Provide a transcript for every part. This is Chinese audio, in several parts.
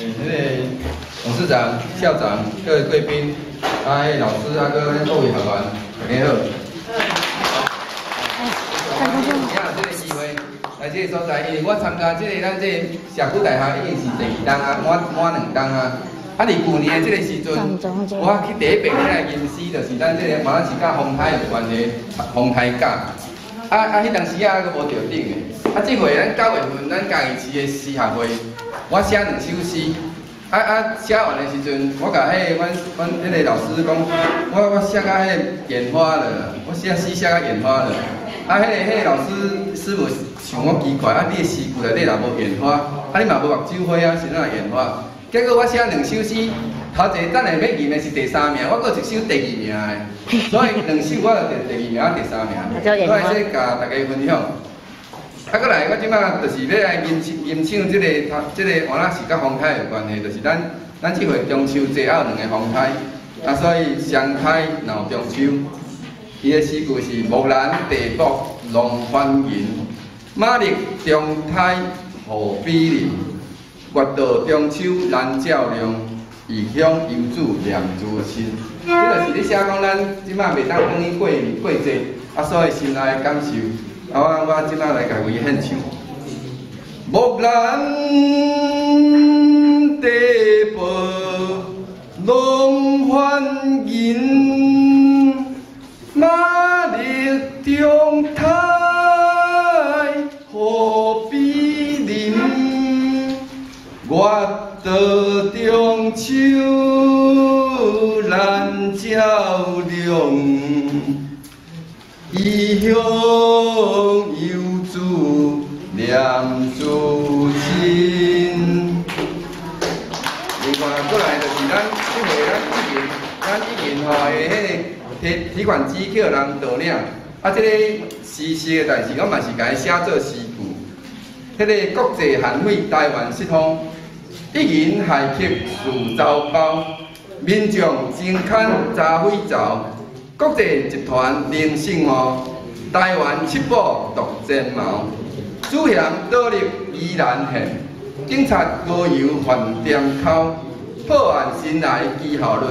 董事长、校长、各位贵宾、老师、各位各位学员，大家好。今仔这个机会来这个所在，因为我参加这个咱这个社区大学已经是第2档啊，满2档啊。啊，伫去年的这个时阵，我去第一遍来吟诗，就是咱这个嘛是甲风台有关的风台甲。迄当时还阁无着顶的。这回咱9月份咱嘉义市的诗学会，我写2首诗。写完的时阵，我甲阮迄个老师讲，我写到眼花了，我写诗写到眼花了。迄个老师师傅想我奇怪，你的诗句内底若无眼花，你嘛无目睭花啊，是哪眼花？结果我写2首诗，头一个等下要吟的是第3名，我搁1首第2名的，所以2首我就第2名、第3名。我来说甲大家分享。过来，我即摆就是要来吟唱这个换仔是甲风台有关的，就是咱这回中秋节还有2个风台，所以双台闹中秋。伊的诗句是：木兰地卜龙欢迎，马力中台何比邻？月到中秋难照亮，异乡游子念自亲。这就是咧写讲咱即摆袂当等于过节，所以心内的感受。我即摆来家己献唱。木兰地卜龙欢迎，马力中台何比邻？月到中秋难照亮，异乡游子念自亲。另外过来就是咱这回咱已经吼的迄个提款机叫人盗领，这个诗词的代志，我嘛是甲伊写做诗句。迄个国际限费台湾失通，一言害客事遭包，民众真堪查匪走。国际集团零性毛，台湾七宝独战矛。主嫌倒立依然现，警察高游饭店口，破案新来记效率，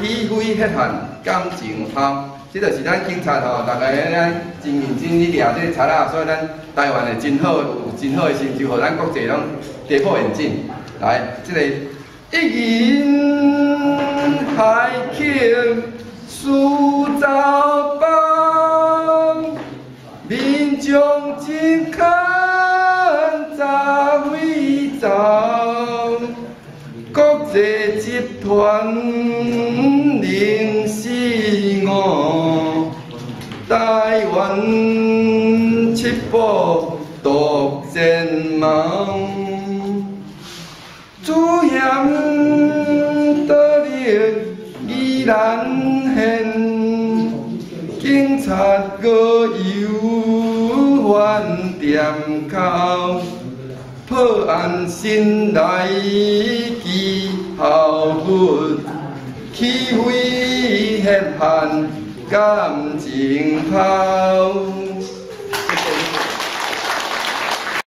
起飞血汗感情抛。这就是咱警察吼，大家咱真认真去抓这个贼仔，所以咱台湾的真好，有真好的成就，互咱国际拢跌破眼镜。来，这个一言害客事遭报，民众真堪查匪走。国际集团零四五，台湾七宝独战矛。主嫌倒立依然现，警察搁游饭店口，破案新来记效率，起飞血汗感情抛。